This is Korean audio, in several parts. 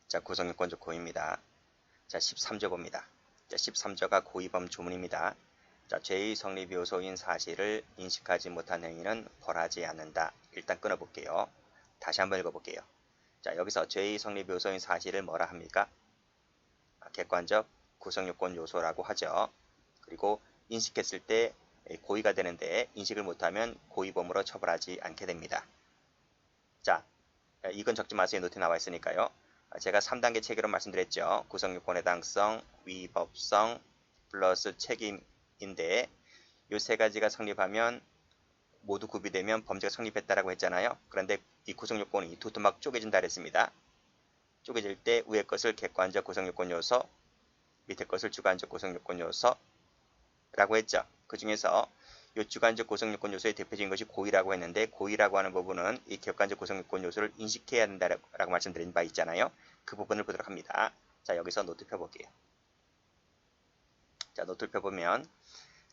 자, 구성요건조 고입니다. 자, 13조 봅니다. 자, 13조가 고의범 조문입니다. 자, 죄의 성립 요소인 사실을 인식하지 못한 행위는 벌하지 않는다. 일단 끊어볼게요. 다시 한번 읽어볼게요. 자, 여기서 죄의 성립 요소인 사실을 뭐라 합니까? 객관적 구성요건 요소라고 하죠. 그리고 인식했을 때 고의가 되는데 인식을 못하면 고의범으로 처벌하지 않게 됩니다. 자, 이건 적지 마세요. 노트에 나와 있으니까요. 제가 3단계 체계로 말씀드렸죠. 구성요건 해당성, 위법성, 플러스 책임인데 이 세 가지가 성립하면 모두 구비되면 범죄가 성립했다라고 했잖아요. 그런데 이 구성요건이 두 토막 쪼개진다 그랬습니다. 쪼개질 때 위에 것을 객관적 구성요건 요소, 밑에 것을 주관적 구성요건 요소라고 했죠. 그 중에서 이 주관적 구성요건 요소의 대표적인 것이 고의라고 했는데 고의라고 하는 부분은 이 객관적 구성요건 요소를 인식해야 된다라고 말씀드린 바 있잖아요. 그 부분을 보도록 합니다. 자, 여기서 노트 펴볼게요. 자, 노트를 펴보면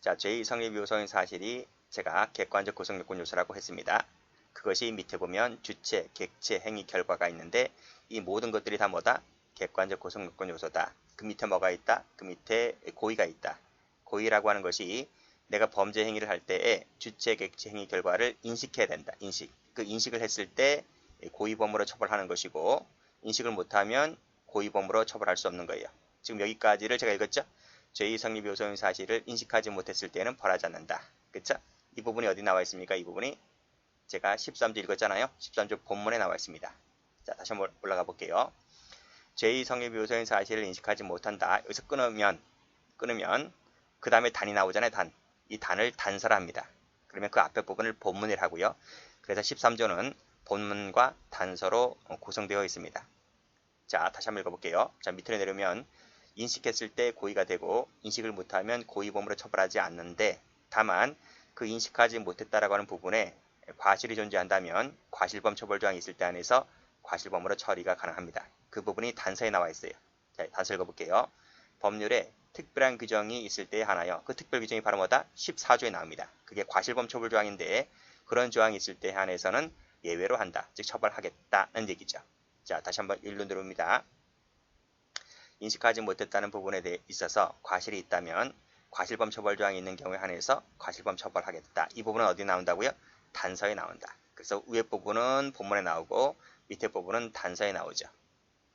자, 죄의 성립 요소인 사실이 제가 객관적 구성요건 요소라고 했습니다. 그것이 밑에 보면 주체, 객체, 행위, 결과가 있는데 이 모든 것들이 다 뭐다? 객관적 구성요건 요소다. 그 밑에 뭐가 있다? 그 밑에 고의가 있다. 고의라고 하는 것이 내가 범죄 행위를 할 때에 주체, 객체, 행위, 결과를 인식해야 된다. 인식. 그 인식을 했을 때 고의범으로 처벌하는 것이고 인식을 못하면 고의범으로 처벌할 수 없는 거예요. 지금 여기까지를 제가 읽었죠? 죄의 성립 요소인 사실을 인식하지 못했을 때는 벌하지 않는다. 그쵸? 이 부분이 어디 나와 있습니까? 이 부분이 제가 13조 읽었잖아요. 13조 본문에 나와 있습니다. 자, 다시 한번 올라가 볼게요. 죄의 성립 요소인 사실을 인식하지 못한다. 여기서 끊으면 그 다음에 단이 나오잖아요. 단. 이 단을 단서라 합니다. 그러면 그 앞에 부분을 본문이라 하고요. 그래서 13조는 본문과 단서로 구성되어 있습니다. 자, 다시 한번 읽어볼게요. 자, 밑으로 내려오면 인식했을 때 고의가 되고 인식을 못하면 고의범으로 처벌하지 않는데 다만 그 인식하지 못했다라고 하는 부분에 과실이 존재한다면 과실범 처벌 조항이 있을 때 안에서 과실범으로 처리가 가능합니다. 그 부분이 단서에 나와 있어요. 자, 단서 읽어볼게요. 법률에 특별한 규정이 있을 때에 하나요. 그 특별 규정이 바로 뭐다? 14조에 나옵니다. 그게 과실범 처벌 조항인데 그런 조항이 있을 때에 한해서는 예외로 한다. 즉 처벌하겠다는 얘기죠. 자, 다시 한번 일로 들어옵니다. 인식하지 못했다는 부분에 대해 있어서 과실이 있다면 과실범 처벌 조항이 있는 경우에 한해서 과실범 처벌하겠다. 이 부분은 어디 나온다고요? 단서에 나온다. 그래서 위에 부분은 본문에 나오고 밑에 부분은 단서에 나오죠.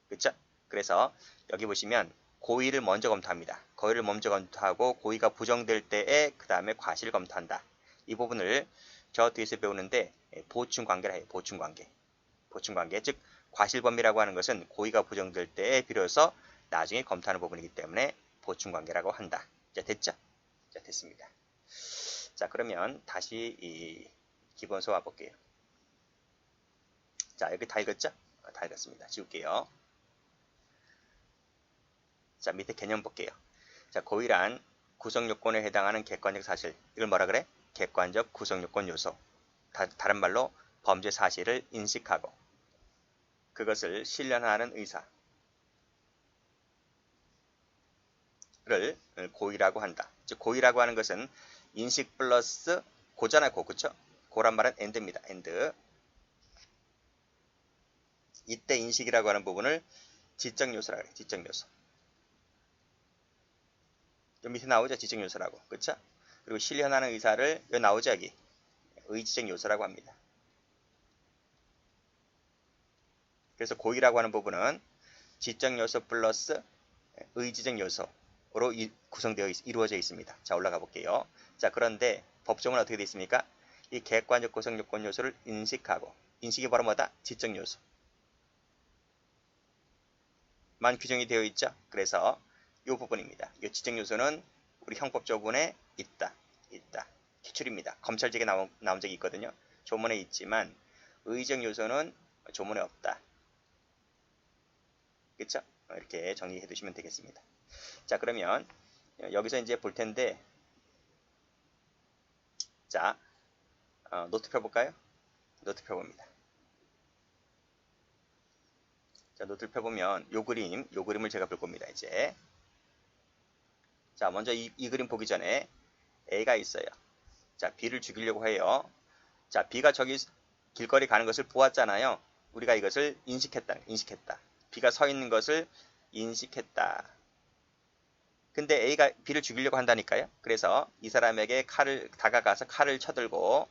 그렇죠? 그래서 여기 보시면 고의를 먼저 검토합니다. 고의를 먼저 검토하고 고의가 부정될 때에 그 다음에 과실을 검토한다. 이 부분을 저 뒤에서 배우는데 보충관계라 해요. 보충관계. 보충관계. 즉 과실범이라고 하는 것은 고의가 부정될 때에 비로소 나중에 검토하는 부분이기 때문에 보충관계라고 한다. 자, 됐죠? 자, 됐습니다. 자, 그러면 다시 이 기본서 와볼게요. 자, 여기 다 읽었죠? 다 읽었습니다. 지울게요. 자, 밑에 개념 볼게요. 자, 고의란 구성요건에 해당하는 객관적 사실. 이걸 뭐라 그래? 객관적 구성요건 요소. 다른 말로 범죄 사실을 인식하고 그것을 실현하는 의사를 고의라고 한다. 즉 고의라고 하는 것은 인식 플러스 고잖아요. 고, 그쵸? 고란 말은 and입니다. and. 이때 인식이라고 하는 부분을 지적 요소라고 해요. 지적 요소. 좀 밑에 나오죠? 지적 요소라고. 그쵸? 그리고 실현하는 의사를 여기 나오죠? 여기. 의지적 요소라고 합니다. 그래서 고의라고 하는 부분은 지적 요소 플러스 의지적 요소로 이루어져 있습니다. 자, 올라가 볼게요. 자, 그런데 법정은 어떻게 되어 있습니까? 이 객관적 구성 요건 요소를 인식하고 인식이 바로 뭐다? 지적 요소. 만 규정이 되어 있죠. 그래서 이 부분입니다. 이 지적 요소는 우리 형법 조문에 있다. 기출입니다. 검찰직에 나온 적이 있거든요. 조문에 있지만 의적 요소는 조문에 없다. 그렇죠? 이렇게 정리해 두시면 되겠습니다. 자, 그러면 여기서 이제 볼 텐데 자, 노트 펴볼까요? 노트 펴봅니다. 자, 노트를 펴보면 요 그림을 제가 볼 겁니다. 이제 자, 먼저 이 그림 보기 전에 A가 있어요. 자, B를 죽이려고 해요. 자, B가 저기 길거리 가는 것을 보았잖아요. 우리가 이것을 인식했다. B가 서 있는 것을 인식했다. 근데 A가 B를 죽이려고 한다니까요. 그래서 이 사람에게 다가가서 칼을 쳐들고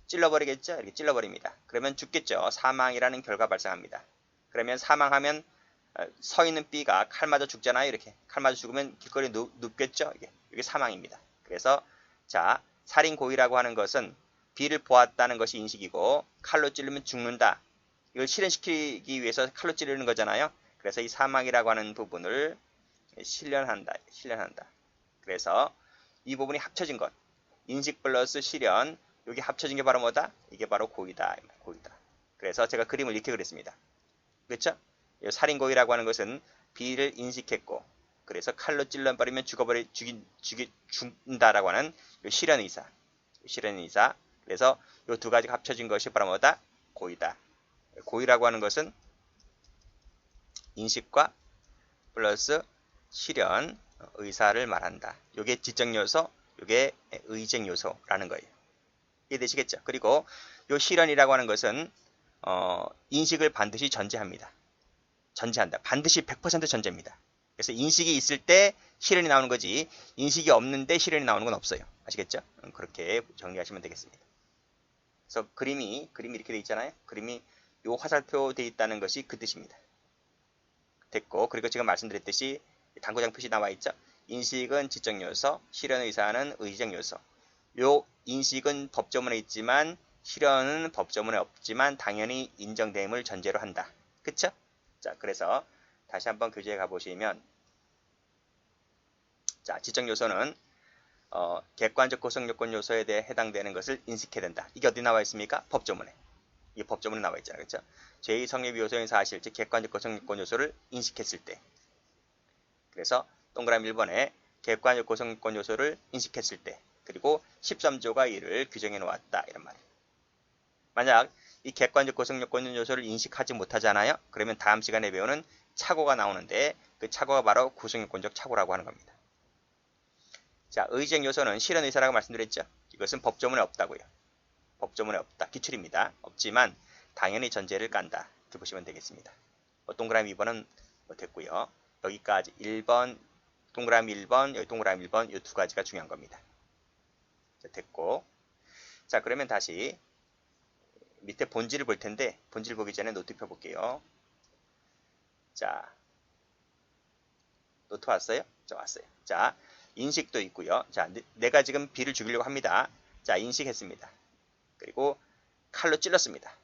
찔러버리겠죠. 이렇게 찔러버립니다. 그러면 죽겠죠. 사망이라는 결과 발생합니다. 그러면 사망하면 서 있는 B가 칼 맞아 죽잖아요. 이렇게 칼 맞아 죽으면 길거리에 눕겠죠. 이게 사망입니다. 그래서 자, 살인 고의라고 하는 것은 B를 보았다는 것이 인식이고 칼로 찌르면 죽는다. 이걸 실현시키기 위해서 칼로 찌르는 거잖아요. 그래서 이 사망이라고 하는 부분을 실현한다. 그래서 이 부분이 합쳐진 것. 인식 플러스 실현. 여기 합쳐진 게 바로 뭐다? 이게 바로 고의다. 그래서 제가 그림을 이렇게 그렸습니다. 그렇죠? 살인고의라고 하는 것은 B를 인식했고 그래서 칼로 찔러버리면 죽는다라고 하는 실현의사. 그래서 이 두 가지가 합쳐진 것이 바로 뭐다? 고의다. 고의라고 하는 것은 인식과 플러스 실현, 의사를 말한다. 이게 지적 요소, 이게 의적 요소라는 거예요. 이해되시겠죠? 그리고 이 실현이라고 하는 것은 인식을 반드시 전제합니다. 반드시 100% 전제입니다. 그래서 인식이 있을 때 실현이 나오는 거지 인식이 없는데 실현이 나오는 건 없어요. 아시겠죠? 그렇게 정리하시면 되겠습니다. 그래서 그림이 이렇게 돼 있잖아요. 그림이 요 화살표 돼 있다는 것이 그 뜻입니다. 됐고 그리고 지금 말씀드렸듯이 당구장 표시 나와 있죠. 인식은 지적 요소, 실현 의사는 의적 요소. 요 인식은 법조문에 있지만 실현은 법조문에 없지만 당연히 인정됨을 전제로 한다. 그쵸? 자, 그래서 다시 한번 교재에 가보시면 자, 지적 요소는 객관적 구성 요건 요소에 대해 해당되는 것을 인식해야 된다. 이게 어디 나와 있습니까? 법조문에. 이 법조문에 나와 있잖아요. 그렇죠? 제2성립 요소인 사실, 즉 객관적 구성 요건 요소를 인식했을 때. 그래서 동그라미 1번에 객관적 구성 요건 요소를 인식했을 때. 그리고 13조가 이를 규정해 놓았다. 이런 말이에요. 만약 이 객관적 구성 요건 요소를 인식하지 못하잖아요. 그러면 다음 시간에 배우는 착오가 나오는데 그 착오가 바로 구성 요건적 착오라고 하는 겁니다. 자, 의적 요소는 실현 의사라고 말씀드렸죠. 이것은 법조문에 없다고요. 법조문에 없다. 기출입니다. 없지만 당연히 전제를 깐다. 이렇게 보시면 되겠습니다. 동그라미 2번은 됐고요. 여기까지 1번, 동그라미 1번, 여기 동그라미 1번 이 두 가지가 중요한 겁니다. 자, 됐고. 자, 그러면 다시 밑에 본질을 볼 텐데 본질 보기 전에 노트 펴볼게요. 자, 노트 왔어요? 자, 왔어요. 자, 인식도 있고요. 자, 내가 지금 B를 죽이려고 합니다. 자, 인식했습니다. 그리고 칼로 찔렀습니다.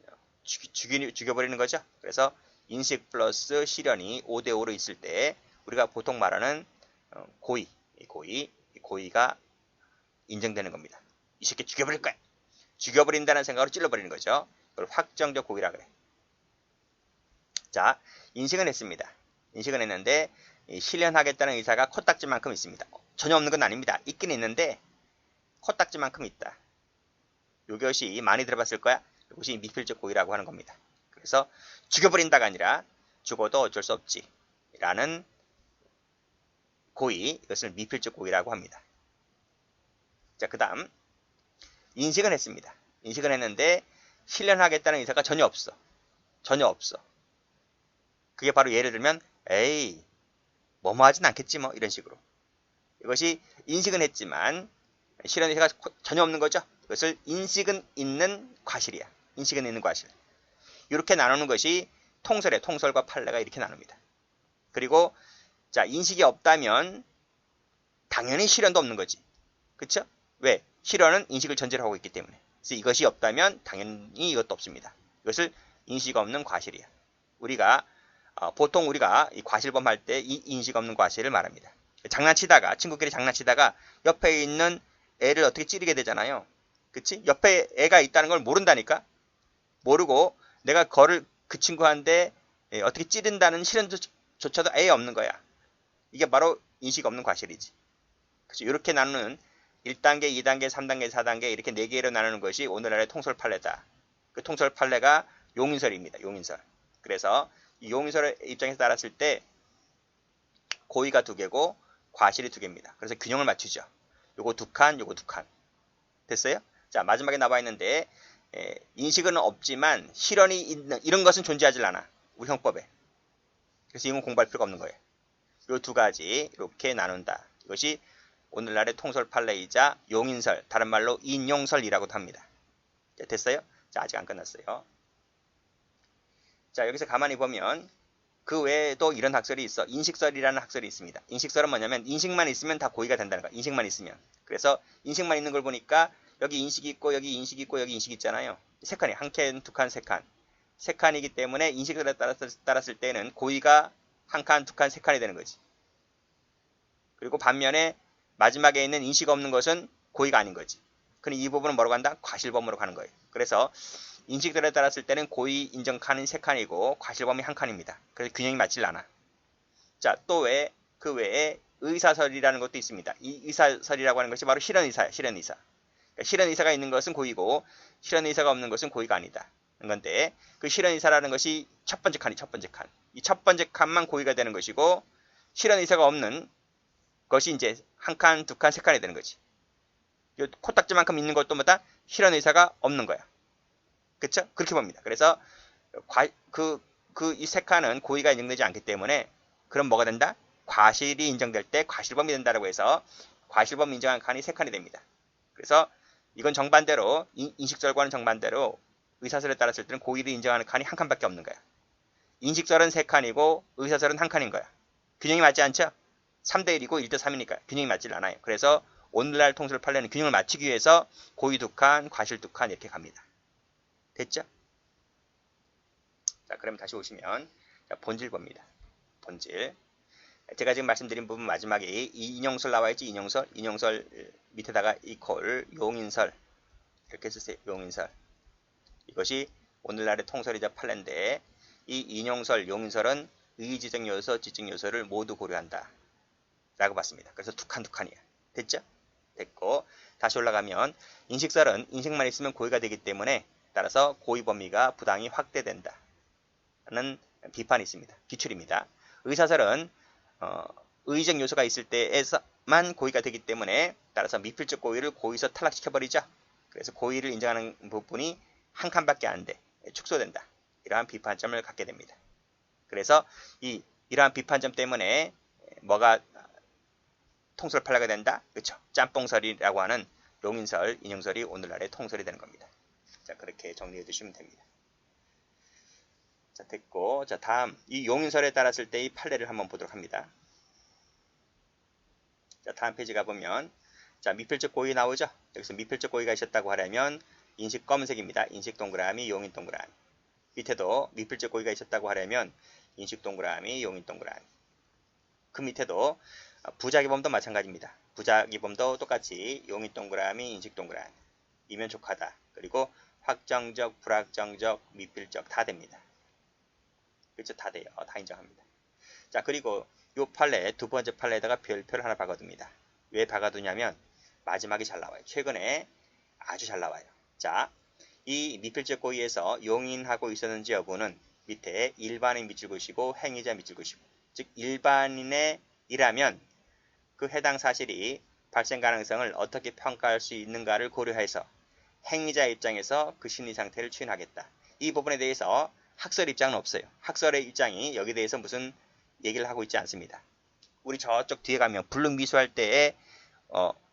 죽여버리는 거죠. 그래서 인식 플러스 실현이 5대5로 있을 때 우리가 보통 말하는 고의가 인정되는 겁니다. 이 새끼 죽여버릴 거야. 죽여버린다는 생각으로 찔러버리는 거죠. 그걸 확정적 고의라 그래. 자, 인식은 했습니다. 인식은 했는데 실현하겠다는 의사가 코딱지만큼 있습니다. 전혀 없는 건 아닙니다. 있긴 있는데 코딱지만큼 있다. 이것이 많이 들어봤을 거야. 이것이 미필적 고의라고 하는 겁니다. 그래서 죽여버린다가 아니라 죽어도 어쩔 수 없지 라는 고의, 이것을 미필적 고의라고 합니다. 자, 그 다음 인식은 했습니다. 인식은 했는데 실현하겠다는 의사가 전혀 없어. 그게 바로 예를 들면 에이 뭐뭐 하진 않겠지 뭐 이런 식으로. 이것이 인식은 했지만 실현 의사가 전혀 없는 거죠. 이것을 인식은 있는 과실이야. 인식은 있는 과실. 이렇게 나누는 것이 통설과 판례가 이렇게 나눕니다. 그리고 자, 인식이 없다면 당연히 실현도 없는 거지. 그쵸? 왜? 실현은 인식을 전제로 하고 있기 때문에. 그래서 이것이 없다면 당연히 이것도 없습니다. 이것을 인식 없는 과실이야. 보통 우리가 이 과실범 할 때 이 인식 없는 과실을 말합니다. 친구끼리 장난치다가 옆에 있는 애를 어떻게 찌르게 되잖아요. 그치? 옆에 애가 있다는 걸 모른다니까? 모르고 내가 그 친구한테 어떻게 찌른다는 실현조차도 아예 없는 거야. 이게 바로 인식 없는 과실이지. 그치? 이렇게 나누는 1단계, 2단계, 3단계, 4단계 이렇게 4개로 나누는 것이 오늘날의 통설 판례다. 그 통설 판례가 용인설입니다. 용인설. 그래서 이 용인설의 입장에서 따랐을 때 고의가 2개고 과실이 2개입니다. 그래서 균형을 맞추죠. 요거 2칸, 요거 2칸. 됐어요? 자, 마지막에 나와 있는데 인식은 없지만 실현이 있는 이런 것은 존재하지 않아. 우리 형법에. 그래서 이건 공부할 필요가 없는 거예요. 요 두 가지 이렇게 나눈다. 이것이 오늘날의 통솔 판례이자 용인설, 다른 말로 인용설이라고도 합니다. 자, 됐어요? 자, 아직 안 끝났어요. 자, 여기서 가만히 보면 그 외에도 이런 학설이 있어. 인식설이라는 학설이 있습니다. 인식설은 뭐냐면 인식만 있으면 다 고의가 된다는 거야. 인식만 있으면. 그래서 인식만 있는 걸 보니까 여기 인식이 있고 여기 인식이 있고 여기 인식이 있잖아요. 세 칸이 한 칸, 두 칸, 세 칸. 세 칸이기 때문에 인식설에 따랐을 때는 고의가 한 칸, 두 칸, 세 칸이 되는 거지. 그리고 반면에 마지막에 있는 인식 없는 것은 고의가 아닌 거지. 그럼 이 부분은 뭐로 간다? 과실범으로 가는 거예요. 그래서 인식들에 따랐을 때는 고의 인정 칸은 3칸이고 과실범이 1칸입니다. 그래서 균형이 맞질 않아. 자, 또 그 외에 의사설이라는 것도 있습니다. 이 의사설이라고 하는 것이 바로 실현의사야. 실현의사. 그러니까 실현의사가 있는 것은 고의고 실현의사가 없는 것은 고의가 아니다. 그런데 그 실현의사라는 것이 첫 번째 칸이 첫 번째 칸. 이 첫 번째 칸만 고의가 되는 것이고 실현의사가 없는 것이 이제 한 칸, 두 칸, 세 칸이 되는 거지. 코딱지만큼 있는 것도 뭐다? 실현의사가 없는 거야. 그쵸? 그렇게 봅니다. 그래서 이 세 칸은 고의가 인정되지 않기 때문에 그럼 뭐가 된다? 과실이 인정될 때 과실범이 된다라고 해서 과실범 인정한 칸이 세 칸이 됩니다. 그래서 이건 정반대로 인식설과는 정반대로 의사설에 따랐을 때는 고의를 인정하는 칸이 한 칸밖에 없는 거야. 인식설은 세 칸이고 의사설은 한 칸인 거야. 균형이 맞지 않죠? 3대 1이고 1대 3이니까 균형이 맞질 않아요. 그래서 오늘날 통솔 판례는 균형을 맞추기 위해서 고의 두 칸, 과실 두 칸 이렇게 갑니다. 됐죠? 자, 그럼 다시 오시면 자, 본질 봅니다. 본질. 제가 지금 말씀드린 부분 마지막에 이 인용설 나와있지. 인용설 밑에다가 이퀄 용인설 이렇게 쓰세요. 용인설. 이것이 오늘날의 통설이자 판례인데 이 인용설, 용인설은 의지적 요소, 지적 요소를 모두 고려한다 라고 봤습니다. 그래서 두 칸이야. 됐죠? 됐고 다시 올라가면 인식설은 인식만 있으면 고의가 되기 때문에 따라서 고의 범위가 부당히 확대된다 는 비판이 있습니다. 기출입니다. 의사설은 의의적 요소가 있을 때에서만 고의가 되기 때문에 따라서 미필적 고의를 고의서 탈락시켜버리죠. 그래서 고의를 인정하는 부분이 한 칸밖에 안 돼. 축소된다. 이러한 비판점을 갖게 됩니다. 그래서 이러한 비판점 때문에 뭐가 통솔 판례가 된다? 그렇죠. 짬뽕설이라고 하는 용인설, 인용설이 오늘날의 통설이 되는 겁니다. 자, 그렇게 정리해 두시면 됩니다. 자, 됐고, 자, 다음 이 용인설에 따랐을 때의 판례를 한번 보도록 합니다. 자, 다음 페이지 가보면 자, 미필적 고의 나오죠. 여기서 미필적 고의가 있었다고 하려면 인식 검은색입니다. 인식 동그라미, 용인 동그라미. 밑에도 미필적 고의가 있었다고 하려면 인식 동그라미, 용인 동그라미. 그 밑에도 부작위범도 마찬가지입니다. 부작위범도 똑같이 용인 동그라미, 인식 동그라미. 이면 족하다. 그리고 확정적, 불확정적, 미필적 다 됩니다. 그렇죠? 다 돼요. 다 인정합니다. 자, 그리고 이 판례, 두 번째 판례에다가 별표를 하나 박아둡니다. 왜 박아두냐면 마지막이 잘 나와요. 최근에 아주 잘 나와요. 자, 이 미필적 고의에서 용인하고 있었는지 여부는 밑에 일반인 밑줄 그으시고 행위자 밑줄 그으시고, 즉 일반인의 이라면 그 해당 사실이 발생 가능성을 어떻게 평가할 수 있는가를 고려해서 행위자 입장에서 그 심리 상태를 추인하겠다. 이 부분에 대해서 학설 입장은 없어요. 학설의 입장이 여기에 대해서 무슨 얘기를 하고 있지 않습니다. 우리 저쪽 뒤에 가면 불능미수할 때에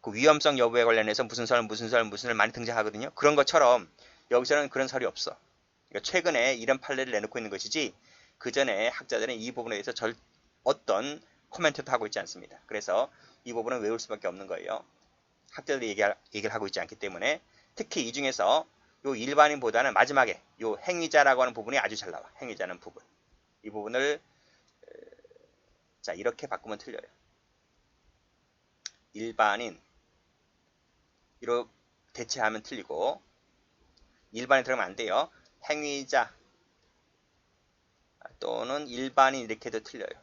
그 위험성 여부에 관련해서 무슨 설 많이 등장하거든요. 그런 것처럼 여기서는 그런 설이 없어. 그러니까 최근에 이런 판례를 내놓고 있는 것이지 그 전에 학자들은 이 부분에 대해서 어떤 코멘트도 하고 있지 않습니다. 그래서 이 부분은 외울 수밖에 없는 거예요. 학자들이 얘기를 하고 있지 않기 때문에 특히 이 중에서 요 일반인보다는 마지막에 요 행위자라고 하는 부분이 아주 잘 나와. 행위자는 부분. 이 부분을 자, 이렇게 바꾸면 틀려요. 일반인 이로 대체하면 틀리고 일반인 들어가면 안 돼요. 행위자 또는 일반인 이렇게 해도 틀려요.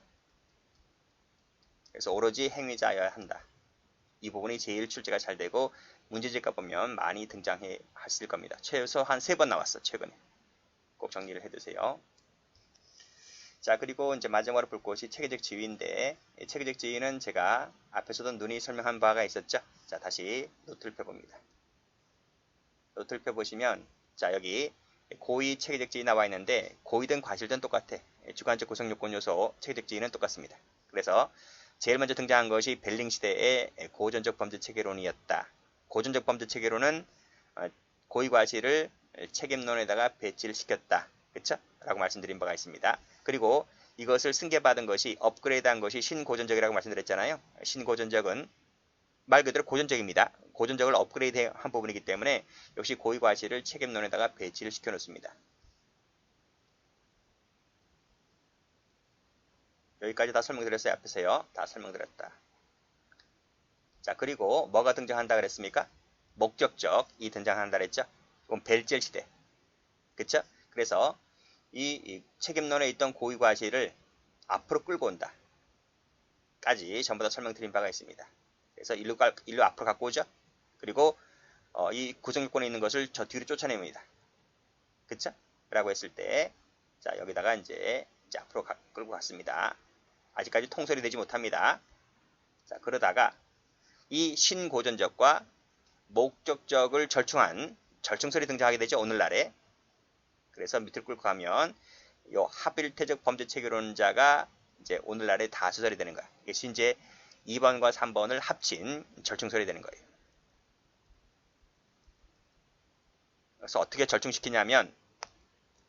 그래서 오로지 행위자여야 한다. 이 부분이 제일 출제가 잘 되고 문제집가 보면 많이 등장해 하실 겁니다. 최소 한 3번 나왔어. 최근에. 꼭 정리를 해두세요. 자, 그리고 이제 마지막으로 볼 것이 체계적 지위인데 체계적 지위는 제가 앞에서도 눈이 설명한 바가 있었죠. 자, 다시 노트를 펴봅니다. 노트를 펴보시면 자, 여기 고의 체계적 지위 나와 있는데 고의든 과실든 똑같아. 주관적 구성요건 요소, 체계적 지위는 똑같습니다. 그래서 제일 먼저 등장한 것이 벨링 시대의 고전적 범죄 체계론이었다. 고전적 범죄 체계론은 고의 과실을 책임론에다가 배치를 시켰다. 그쵸? 라고 말씀드린 바가 있습니다. 그리고 이것을 승계받은 것이 업그레이드한 것이 신고전적이라고 말씀드렸잖아요. 신고전적은 말 그대로 고전적입니다. 고전적을 업그레이드한 부분이기 때문에 역시 고의 과실을 책임론에다가 배치를 시켜 놓습니다. 여기까지 다 설명드렸어요. 앞에서요. 다 설명드렸다. 자, 그리고 뭐가 등장한다 그랬습니까? 목적적이 등장한다 그랬죠? 이건 벨젤 시대. 그쵸? 그래서 이 책임론에 있던 고의 과실을 앞으로 끌고 온다. 까지 전부 다 설명드린 바가 있습니다. 그래서 일로 앞으로 갖고 오죠? 그리고 이 구성요건에 있는 것을 저 뒤로 쫓아냅니다. 그쵸? 라고 했을 때, 자, 여기다가 이제 앞으로 끌고 갔습니다. 아직까지 통솔이 되지 못합니다. 자, 그러다가 이 신고전적과 목적적을 절충한 절충설이 등장하게 되죠. 오늘날에. 그래서 밑으로 끌고 가면 요 합일태적 범죄 체계론자가 이제 오늘날에 다수설이 되는 거야. 이게 이제 2번과 3번을 합친 절충설이 되는 거예요. 그래서 어떻게 절충시키냐면,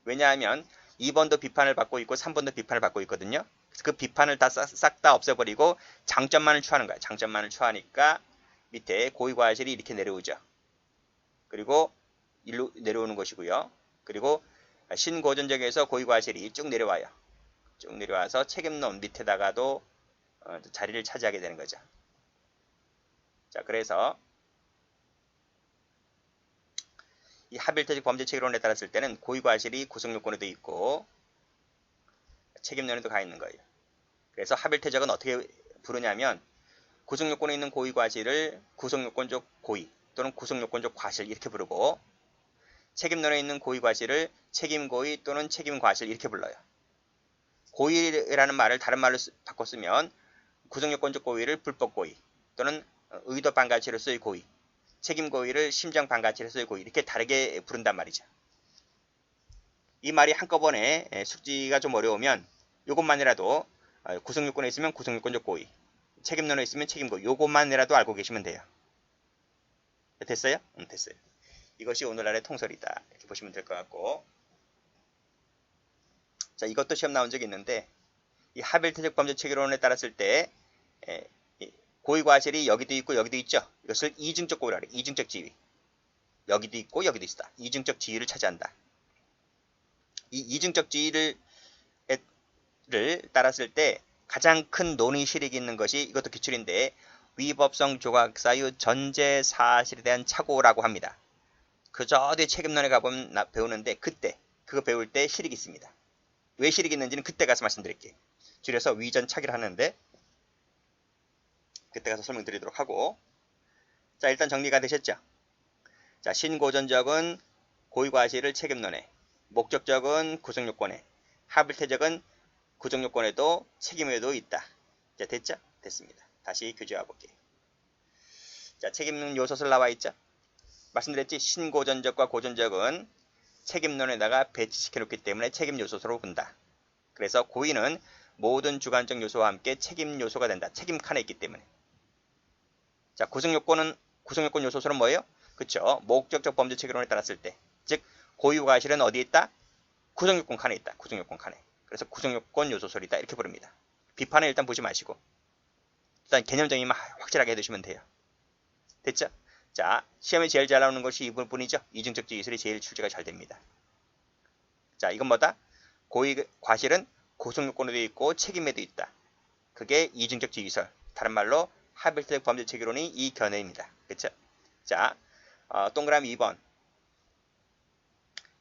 왜냐하면 2번도 비판을 받고 있고 3번도 비판을 받고 있거든요. 그래서 그 비판을 다 싹 다 없애버리고 장점만을 추하는 거야. 장점만을 추하니까 밑에 고의 과실이 이렇게 내려오죠. 그리고 일로 내려오는 것이고요. 그리고 신고전적에서 고의 과실이 쭉 내려와요. 쭉 내려와서 책임론 밑에다가도 자리를 차지하게 되는 거죠. 자, 그래서 이 합일태적 범죄 체계론에 따랐을 때는 고의 과실이 구성요건에도 있고 책임론에도 가 있는 거예요. 그래서 합일태적은 어떻게 부르냐면 구성요건에 있는 고의 과실을 구성요건적 고의 또는 구성요건적 과실 이렇게 부르고 책임론에 있는 고의 과실을 책임고의 또는 책임과실 이렇게 불러요. 고의라는 말을 다른 말로 바꿔 쓰면 구성요건적 고의를 불법고의 또는 의도 반가치로서의 고의, 책임고의를 심정 반가치로서의 고의 이렇게 다르게 부른단 말이죠. 이 말이 한꺼번에 숙지가 좀 어려우면 이것만이라도 구성요건에 있으면 구성요건적 고의, 책임론에 있으면 책임고의 이것만이라도 알고 계시면 돼요. 됐어요? 됐어요. 이것이 오늘날의 통설이다. 이렇게 보시면 될 것 같고, 자, 이것도 시험 나온 적이 있는데 이 합일태적 범죄 체계론에 따랐을 때 고의 과실이 여기도 있고 여기도 있죠. 이것을 이중적 고의라 그래요. 이중적 지위. 여기도 있고 여기도 있다. 이중적 지위를 차지한다. 이 이중적 지위를 따랐을 때 가장 큰 논의 실익이 있는 것이 이것도 기출인데 위법성 조각사유 전제 사실에 대한 착오라고 합니다. 그저 뒤에 책임론에 가보면 배우는데 그때 그거 배울 때 실익이 있습니다. 왜 실익이 있는지는 그때 가서 말씀드릴게요. 줄여서 위전 차기를 하는데 그때 가서 설명드리도록 하고, 자, 일단 정리가 되셨죠? 자, 신고전적은 고의과실을 책임론에, 목적적은 구성요건에, 합일태적은 구성요건에도 책임에도 있다. 자, 됐죠? 됐습니다. 다시 교재와 볼게요. 자, 책임 요소설 나와 있죠? 말씀드렸지? 신고전적과 고전적은 책임론에다가 배치시켜 놓기 때문에 책임 요소서로 본다. 그래서 고의는 모든 주관적 요소와 함께 책임 요소가 된다. 책임 칸에 있기 때문에. 자, 구성요건 요소설은 뭐예요? 그쵸? 목적적 범죄 체계론에 따랐을 때. 즉, 고의와 과실은 어디에 있다? 구성요건 칸에 있다. 구성요건 칸에. 그래서 구성요건 요소설이다. 이렇게 부릅니다. 비판을 일단 보지 마시고. 일단 개념 정의만 확실하게 해두시면 돼요. 됐죠? 자, 시험에 제일 잘 나오는 것이 이 부분이죠. 이중적 지위설이 제일 출제가 잘 됩니다. 자, 이건 뭐다? 고의 과실은 구성요건에도 있고 책임에도 있다. 그게 이중적 지위설. 다른 말로 합일태적 범죄 체계론이 이 견해입니다. 그쵸? 자, 동그라미 2번.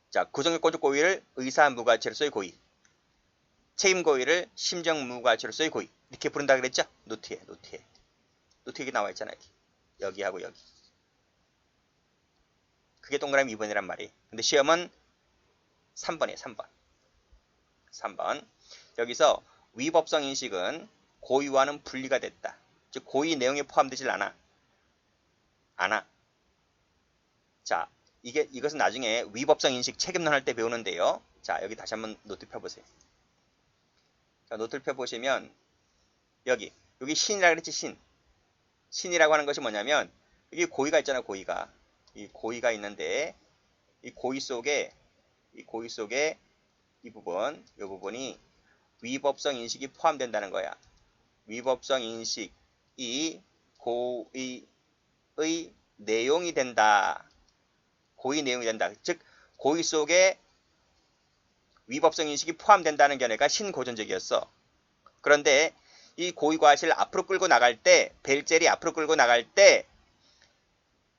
자, 구성요건적 고의를 의사 무과치로서의 고의, 책임 고의를 심정 무과치로서의 고의 이렇게 부른다 그랬죠? 노트에 여기 나와 있잖아요. 여기하고 여기. 그게 동그라미 2번이란 말이에요. 근데 시험은 3번이에요. 3번. 여기서 위법성 인식은 고의와는 분리가 됐다. 즉 고의 내용에 포함되질 않아. 자, 이것은 나중에 위법성 인식 책임론 할 때 배우는데요. 자, 여기 다시 한번 노트 펴보세요. 자, 노트를 펴보시면 여기 신이라 그랬지. 신이라고 하는 것이 뭐냐면 여기 고의가 있잖아. 고의가. 이 고의가 있는데 이 고의 속에 이 부분이 위법성 인식이 포함된다는 거야. 위법성 인식이 고의의 내용이 된다. 고의 내용이 된다. 즉 고의 속에 위법성 인식이 포함된다는 견해가 신고전적이었어. 그런데 이 고의 과실을 앞으로 끌고 나갈 때, 벨젤이 앞으로 끌고 나갈 때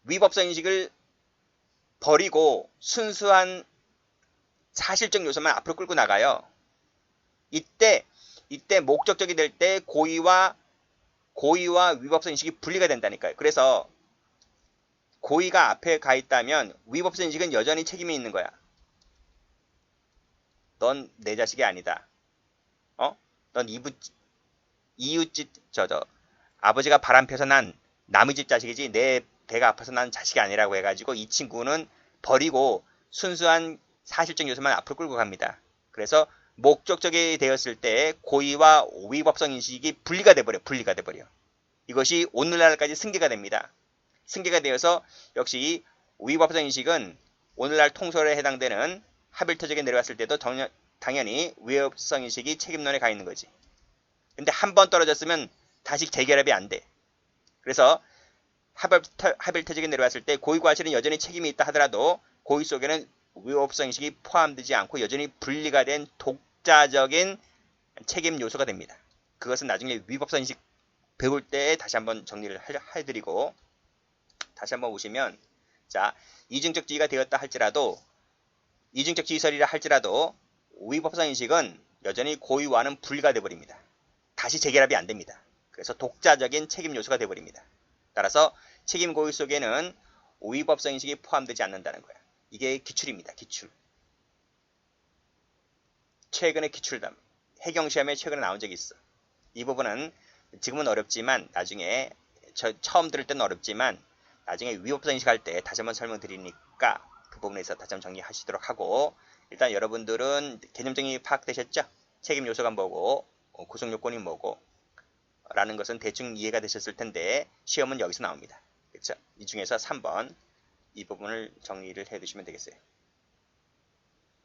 위법성 인식을 버리고 순수한 사실적 요소만 앞으로 끌고 나가요. 이때 목적적이 될 때 고의와 위법성 인식이 분리가 된다니까요. 그래서 고의가 앞에 가 있다면 위법성 인식은 여전히 책임이 있는 거야. 넌 내 자식이 아니다. 넌 이웃집 아버지가 바람 펴서 난 남의 집 자식이지 내 배가 아파서 난 자식이 아니라고 해가지고 이 친구는 버리고 순수한 사실적 요소만 앞으로 끌고 갑니다. 그래서 목적적이 되었을 때 고의와 위법성 인식이 분리가 돼버려. 이것이 오늘날까지 승계가 됩니다. 승계가 되어서 역시 위법성 인식은 오늘날 통솔에 해당되는 하빌터적에 내려갔을 때도 당연히 위법성 인식이 책임론에 가 있는 거지. 근데 한 번 떨어졌으면 다시 재결합이 안 돼. 그래서 하빌터적에 내려왔을 때 고의 과실은 여전히 책임이 있다 하더라도 고의 속에는 위법성 인식이 포함되지 않고 여전히 분리가 된 독자적인 책임 요소가 됩니다. 그것은 나중에 위법성 인식 배울 때 다시 한번 정리를 해드리고 다시 한번 보시면 자 이중적 지위가 되었다 할지라도 이중적 지위설이라 할지라도 위법성 인식은 여전히 고의와는 분리가 되어버립니다. 다시 재결합이 안 됩니다. 그래서 독자적인 책임 요소가 되어버립니다. 따라서 책임 고의 속에는 위법성 인식이 포함되지 않는다는 거야. 이게 기출입니다. 기출. 최근에 기출담. 해경시험에 최근에 나온 적이 있어. 이 부분은 지금은 어렵지만 나중에 처음 들을 때는 어렵지만 나중에 위법성 인식할 때 다시 한번 설명드리니까 그 부분에서 다시 한번 정리하시도록 하고 일단 여러분들은 개념적이 파악되셨죠? 책임 요소가 뭐고 구성요건이 뭐고 라는 것은 대충 이해가 되셨을 텐데 시험은 여기서 나옵니다. 그렇죠? 이 중에서 3번 이 부분을 정리를 해 두시면 되겠어요.